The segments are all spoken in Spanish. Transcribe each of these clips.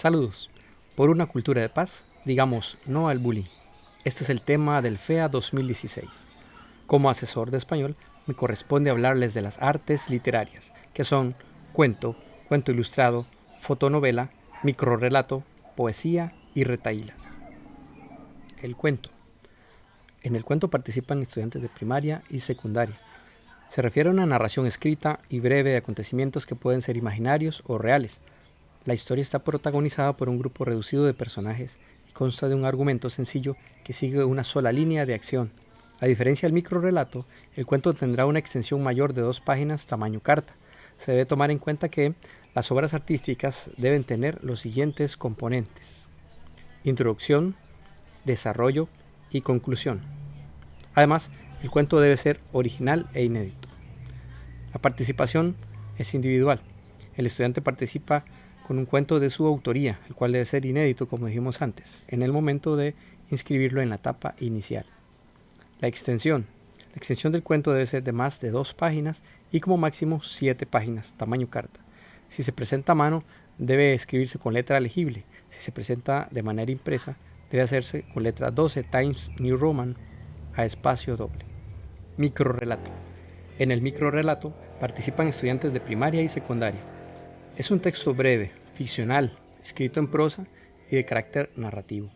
Saludos. Por una cultura de paz, digamos no al bullying. Este es el tema del FEA 2016. Como asesor de español, me corresponde hablarles de las artes literarias, que son cuento, cuento ilustrado, fotonovela, microrrelato, poesía y retahílas. El cuento. En el cuento participan estudiantes de primaria y secundaria. Se refiere a una narración escrita y breve de acontecimientos que pueden ser imaginarios o reales. La historia está protagonizada por un grupo reducido de personajes y consta de un argumento sencillo que sigue una sola línea de acción. A diferencia del microrrelato, el cuento tendrá una extensión mayor de 2 páginas tamaño carta. Se debe tomar en cuenta que las obras artísticas deben tener los siguientes componentes: introducción, desarrollo y conclusión. Además, el cuento debe ser original e inédito. La participación es individual. El estudiante participa con un cuento de su autoría, el cual debe ser inédito, como dijimos antes, en el momento de inscribirlo en la etapa inicial. La extensión. La extensión del cuento debe ser de más de 2 páginas y como máximo 7 páginas, tamaño carta. Si se presenta a mano, debe escribirse con letra legible. Si se presenta de manera impresa, debe hacerse con letra 12 Times New Roman a espacio doble. Microrrelato. En el microrrelato participan estudiantes de primaria y secundaria. Es un texto breve, ficcional, escrito en prosa y de carácter narrativo.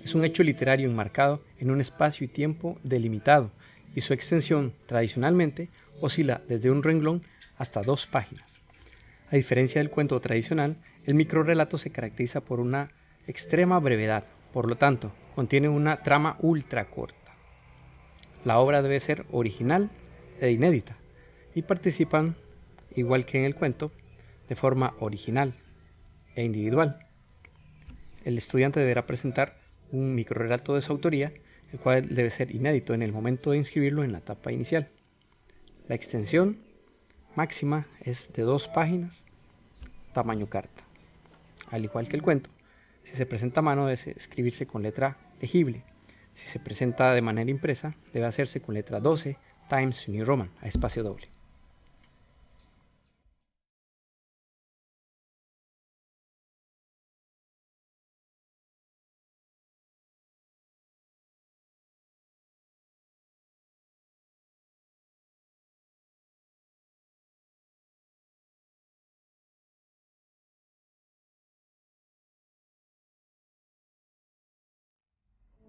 Es un hecho literario enmarcado en un espacio y tiempo delimitado, y su extensión tradicionalmente oscila desde un renglón hasta 2 páginas. A diferencia del cuento tradicional, el microrrelato se caracteriza por una extrema brevedad, por lo tanto, contiene una trama ultra corta. La obra debe ser original e inédita, y participan, igual que en el cuento, de forma original e individual. El estudiante deberá presentar un microrrelato de su autoría, el cual debe ser inédito en el momento de inscribirlo en la etapa inicial. La extensión máxima es de 2 páginas, tamaño carta. Al igual que el cuento, si se presenta a mano debe escribirse con letra legible. Si se presenta de manera impresa, debe hacerse con letra 12 Times New Roman a espacio doble.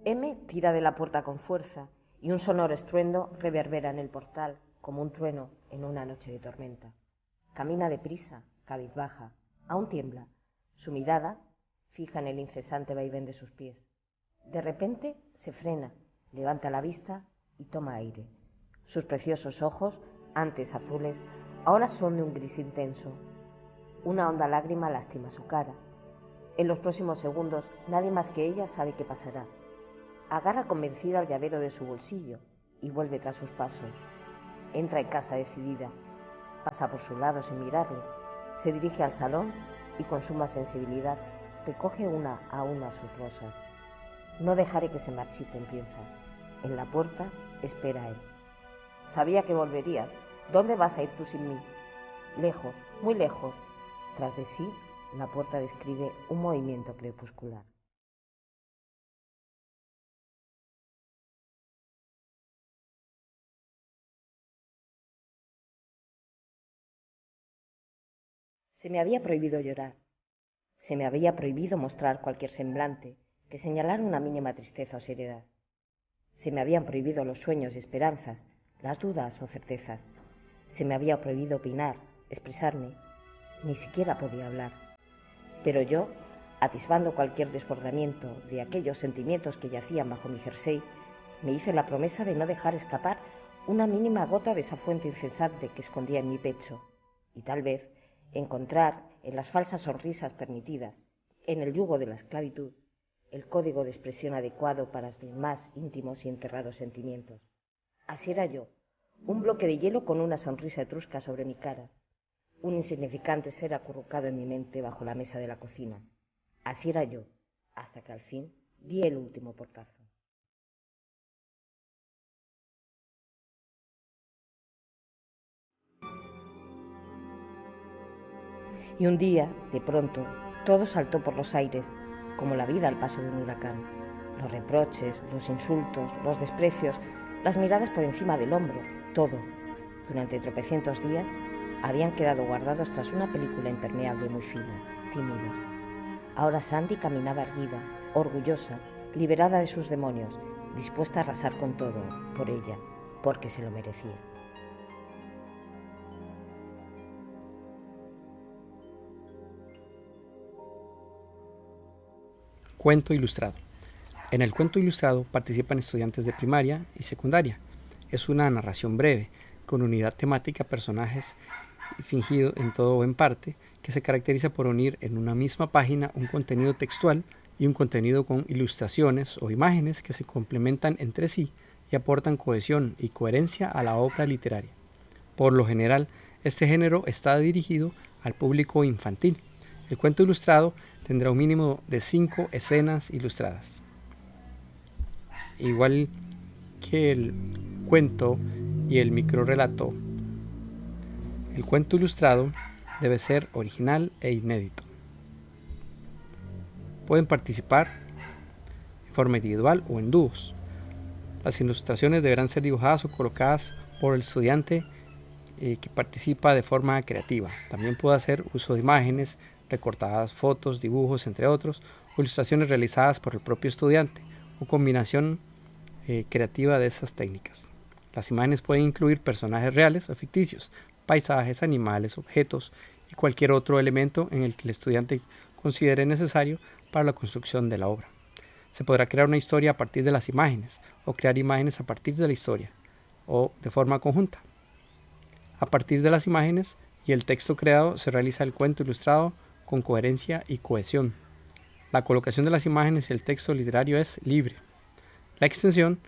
M tira de la puerta con fuerza y un sonoro estruendo reverbera en el portal como un trueno en una noche de tormenta. Camina deprisa, cabizbaja, aún tiembla. Su mirada fija en el incesante vaivén de sus pies. De repente se frena, levanta la vista y toma aire. Sus preciosos ojos, antes azules, ahora son de un gris intenso. Una honda lágrima lastima su cara. En los próximos segundos nadie más que ella sabe qué pasará. Agarra convencida el llavero de su bolsillo y vuelve tras sus pasos. Entra en casa decidida. Pasa por su lado sin mirarle. Se dirige al salón y con suma sensibilidad recoge una a una sus rosas. No dejaré que se marchiten, piensa. En la puerta espera él. Sabía que volverías. ¿Dónde vas a ir tú sin mí? Lejos, muy lejos. Tras de sí, la puerta describe un movimiento crepuscular. Se me había prohibido llorar. Se me había prohibido mostrar cualquier semblante que señalara una mínima tristeza o seriedad. Se me habían prohibido los sueños y esperanzas, las dudas o certezas. Se me había prohibido opinar, expresarme. Ni siquiera podía hablar. Pero yo, atisbando cualquier desbordamiento de aquellos sentimientos que yacían bajo mi jersey, me hice la promesa de no dejar escapar una mínima gota de esa fuente incesante que escondía en mi pecho, y tal vez encontrar en las falsas sonrisas permitidas, en el yugo de la esclavitud, el código de expresión adecuado para mis más íntimos y enterrados sentimientos. Así era yo, un bloque de hielo con una sonrisa etrusca sobre mi cara, un insignificante ser acurrucado en mi mente bajo la mesa de la cocina. Así era yo, hasta que al fin di el último portazo. Y un día, de pronto, Todo saltó por los aires, como la vida al paso de un huracán. Los reproches, los insultos, los desprecios, las miradas por encima del hombro, todo, durante tropecientos días, habían quedado guardados tras una película impermeable muy fina, tímidos. Ahora Sandy caminaba erguida, orgullosa, liberada de sus demonios, dispuesta a arrasar con todo, por ella, porque se lo merecía. Cuento ilustrado. En el cuento ilustrado participan estudiantes de primaria y secundaria. Es una narración breve, con unidad temática, personajes fingido en todo o en parte, que se caracteriza por unir en una misma página un contenido textual y un contenido con ilustraciones o imágenes que se complementan entre sí y aportan cohesión y coherencia a la obra literaria. Por lo general, este género está dirigido al público infantil. El cuento ilustrado tendrá un mínimo de 5 escenas ilustradas. Igual que el cuento y el microrrelato, el cuento ilustrado debe ser original e inédito. Pueden participar en forma individual o en dúos. Las ilustraciones deberán ser dibujadas o colocadas por el estudiante que participa de forma creativa. También puede hacer uso de imágenes, recortadas, fotos, dibujos, entre otros, o ilustraciones realizadas por el propio estudiante, o combinación creativa de esas técnicas. Las imágenes pueden incluir personajes reales o ficticios, paisajes, animales, objetos y cualquier otro elemento en el que el estudiante considere necesario para la construcción de la obra. Se podrá crear una historia a partir de las imágenes, o crear imágenes a partir de la historia, o de forma conjunta. A partir de las imágenes y el texto creado se realiza el cuento ilustrado con coherencia y cohesión. La colocación de las imágenes y el texto literario es libre. La extensión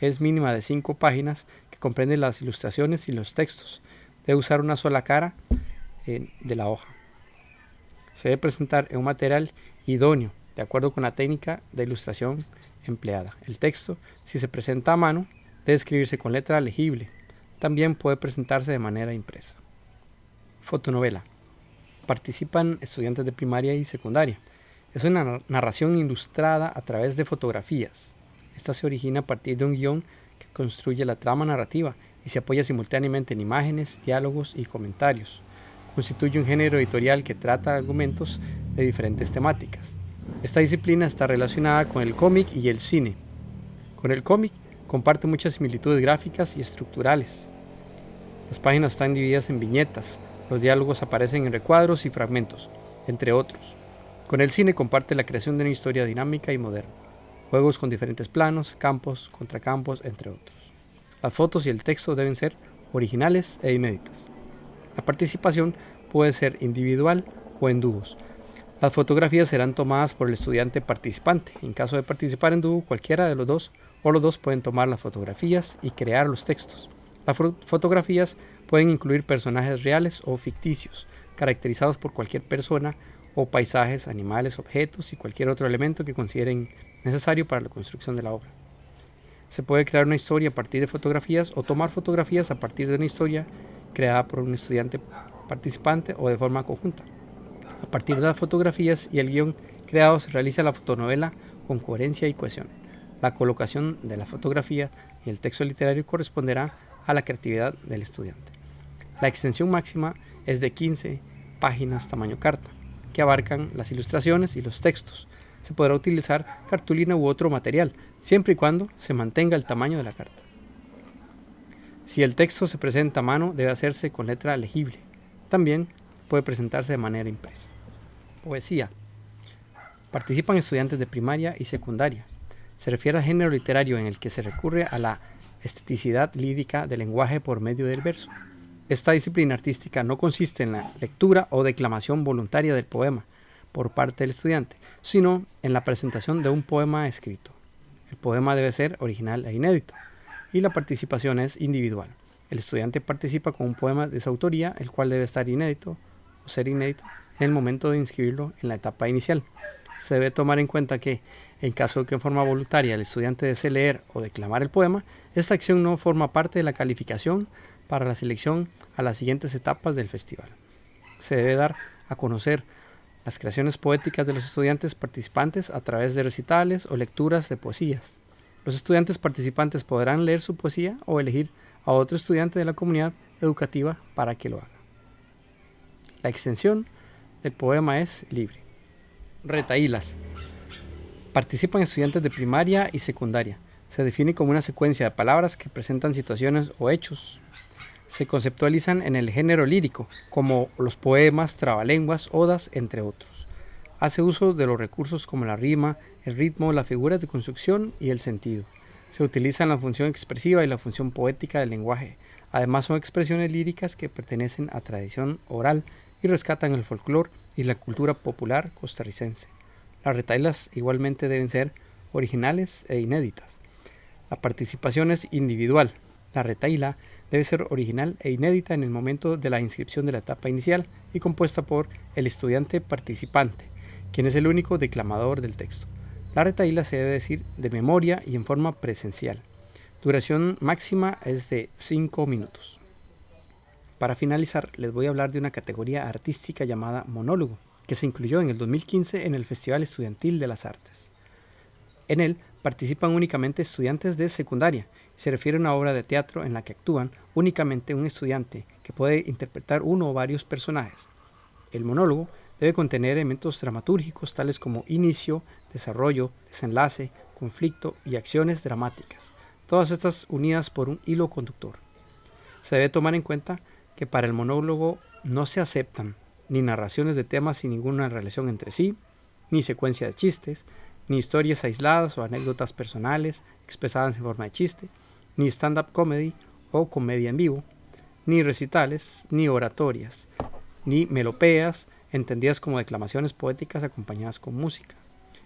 es mínima de 5 páginas que comprende las ilustraciones y los textos. Debe usar una sola cara de la hoja. Se debe presentar en un material idóneo, de acuerdo con la técnica de ilustración empleada. El texto, si se presenta a mano, debe escribirse con letra legible. También puede presentarse de manera impresa. Fotonovela. Participan estudiantes de primaria y secundaria. Es una narración ilustrada a través de fotografías. Esta se origina a partir de un guión que construye la trama narrativa y se apoya simultáneamente en imágenes, diálogos y comentarios. Constituye un género editorial que trata argumentos de diferentes temáticas. Esta disciplina está relacionada con el cómic y el cine. Con el cómic comparte muchas similitudes gráficas y estructurales. Las páginas están divididas en viñetas, los diálogos aparecen en recuadros y fragmentos, entre otros. Con el cine comparte la creación de una historia dinámica y moderna, juegos con diferentes planos, campos, contracampos, entre otros. Las fotos y el texto deben ser originales e inéditas. La participación puede ser individual o en dúos. Las fotografías serán tomadas por el estudiante participante. En caso de participar en dúo, cualquiera de los dos o los dos pueden tomar las fotografías y crear los textos. Las fotografías pueden incluir personajes reales o ficticios, caracterizados por cualquier persona o paisajes, animales, objetos y cualquier otro elemento que consideren necesario para la construcción de la obra. Se puede crear una historia a partir de fotografías o tomar fotografías a partir de una historia creada por un estudiante participante o de forma conjunta. A partir de las fotografías y el guión creado se realiza la fotonovela con coherencia y cohesión. La colocación de la fotografía y el texto literario corresponderá a la creatividad del estudiante. La extensión máxima es de 15 páginas tamaño carta, que abarcan las ilustraciones y los textos. Se podrá utilizar cartulina u otro material, siempre y cuando se mantenga el tamaño de la carta. Si el texto se presenta a mano, debe hacerse con letra legible. También puede presentarse de manera impresa. Poesía. Participan estudiantes de primaria y secundaria. Se refiere al género literario en el que se recurre a la esteticidad lírica del lenguaje por medio del verso. Esta disciplina artística no consiste en la lectura o declamación voluntaria del poema por parte del estudiante, sino en la presentación de un poema escrito. El poema debe ser original e inédito, y la participación es individual. El estudiante participa con un poema de su autoría, el cual debe estar inédito o ser inédito en el momento de inscribirlo en la etapa inicial. Se debe tomar en cuenta que, en caso de que en forma voluntaria el estudiante desee leer o declamar el poema, esta acción no forma parte de la calificación para la selección a las siguientes etapas del festival. Se debe dar a conocer las creaciones poéticas de los estudiantes participantes a través de recitales o lecturas de poesías. Los estudiantes participantes podrán leer su poesía o elegir a otro estudiante de la comunidad educativa para que lo haga. La extensión del poema es libre. Retahílas. Participan estudiantes de primaria y secundaria. Se define como una secuencia de palabras que presentan situaciones o hechos. Se conceptualizan en el género lírico, como los poemas, trabalenguas, odas, entre otros. Hace uso de los recursos como la rima, el ritmo, las figuras de construcción y el sentido. Se utilizan la función expresiva y la función poética del lenguaje. Además son expresiones líricas que pertenecen a tradición oral y rescatan el folclore y la cultura popular costarricense. Las retahílas igualmente deben ser originales e inéditas. La participación es individual. La retahíla debe ser original e inédita en el momento de la inscripción de la etapa inicial y compuesta por el estudiante participante, quien es el único declamador del texto. La retahíla se debe decir de memoria y en forma presencial. Duración máxima es de 5 minutos. Para finalizar, les voy a hablar de una categoría artística llamada monólogo, que se incluyó en el 2015 en el Festival Estudiantil de las Artes. En él participan únicamente estudiantes de secundaria. Se refiere a una obra de teatro en la que actúan únicamente un estudiante que puede interpretar uno o varios personajes. El monólogo debe contener elementos dramatúrgicos tales como inicio, desarrollo, desenlace, conflicto y acciones dramáticas, todas estas unidas por un hilo conductor. Se debe tomar en cuenta que para el monólogo no se aceptan ni narraciones de temas sin ninguna relación entre sí, ni secuencia de chistes, ni historias aisladas o anécdotas personales expresadas en forma de chiste, ni stand-up comedy o comedia en vivo, ni recitales, ni oratorias, ni melopeas, entendidas como declamaciones poéticas acompañadas con música.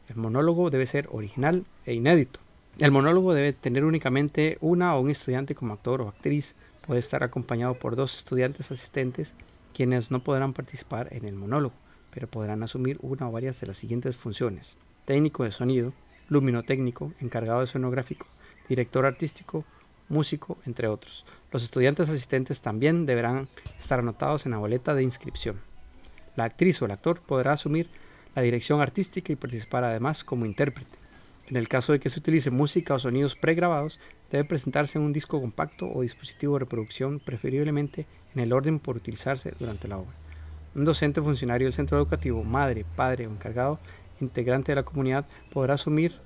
El monólogo debe ser original e inédito. El monólogo debe tener únicamente una o un estudiante como actor o actriz. Puede estar acompañado por 2 estudiantes asistentes, quienes no podrán participar en el monólogo, pero podrán asumir una o varias de las siguientes funciones: técnico de sonido, luminotécnico, encargado de sonográfico, director artístico, músico, entre otros. Los estudiantes asistentes también deberán estar anotados en la boleta de inscripción. La actriz o el actor podrá asumir la dirección artística y participar además como intérprete. En el caso de que se utilice música o sonidos pregrabados, debe presentarse en un disco compacto o dispositivo de reproducción, preferiblemente en el orden por utilizarse durante la obra. Un docente o funcionario del centro educativo, madre, padre o encargado, integrante de la comunidad, podrá asumir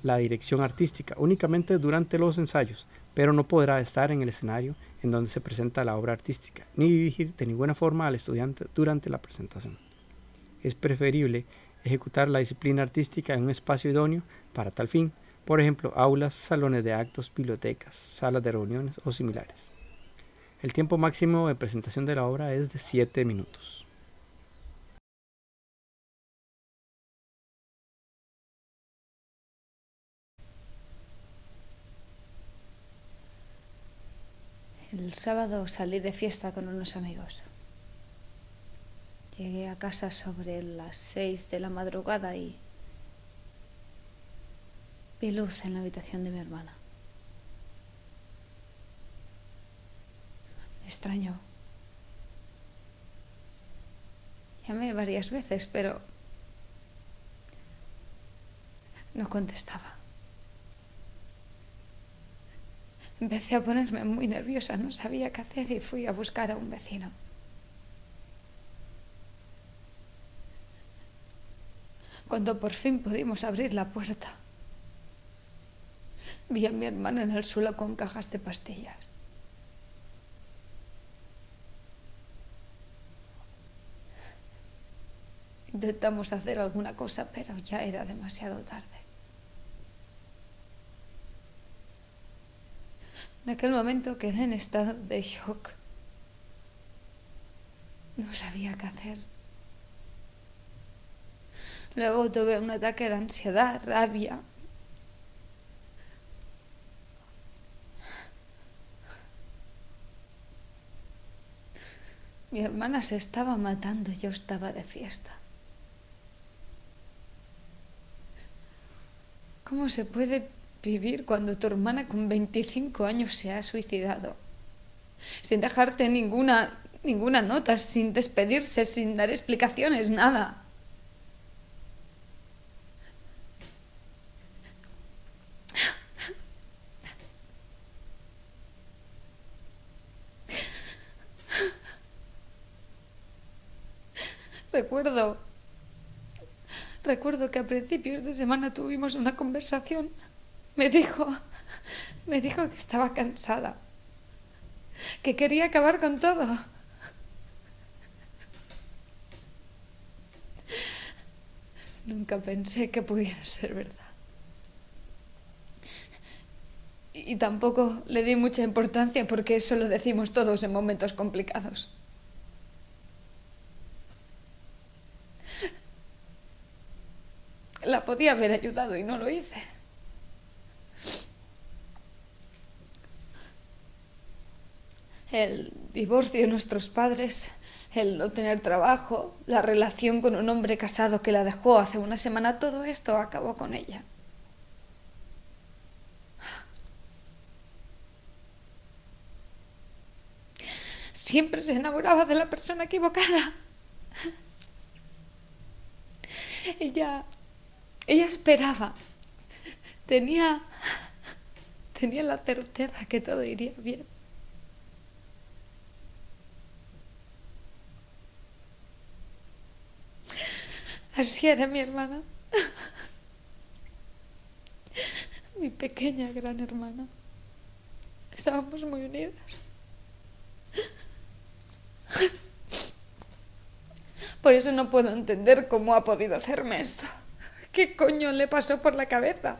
la dirección artística únicamente durante los ensayos, pero no podrá estar en el escenario en donde se presenta la obra artística, ni dirigir de ninguna forma al estudiante durante la presentación. Es preferible ejecutar la disciplina artística en un espacio idóneo para tal fin, por ejemplo, aulas, salones de actos, bibliotecas, salas de reuniones o similares. El tiempo máximo de presentación de la obra es de 7 minutos. El sábado salí de fiesta con unos amigos. Llegué a casa sobre las 6 de la madrugada y vi luz en la habitación de mi hermana. Me extrañó. Llamé varias veces, pero no contestaba. Empecé a ponerme muy nerviosa, no sabía qué hacer y fui a buscar a un vecino. Cuando por fin pudimos abrir la puerta, vi a mi hermana en el suelo con cajas de pastillas. Intentamos hacer alguna cosa, pero ya era demasiado tarde. En aquel momento quedé en estado de shock. No sabía qué hacer. Luego tuve un ataque de ansiedad, rabia. Mi hermana se estaba matando y yo estaba de fiesta. ¿Cómo se puede vivir cuando tu hermana con 25 años se ha suicidado? Sin dejarte ninguna nota, sin despedirse, sin dar explicaciones, nada. Recuerdo que a principios de semana tuvimos una conversación. Me dijo que estaba cansada, que quería acabar con todo. Nunca pensé que pudiera ser verdad. Y tampoco le di mucha importancia porque eso lo decimos todos en momentos complicados. La podía haber ayudado y no lo hice. El divorcio de nuestros padres, el no tener trabajo, la relación con un hombre casado que la dejó hace una semana, todo esto acabó con ella. Siempre se enamoraba de la persona equivocada. Ella esperaba. Tenía la certeza que todo iría bien. Así era mi hermana. Mi pequeña gran hermana. Estábamos muy unidas. Por eso no puedo entender cómo ha podido hacerme esto. ¿Qué coño le pasó por la cabeza?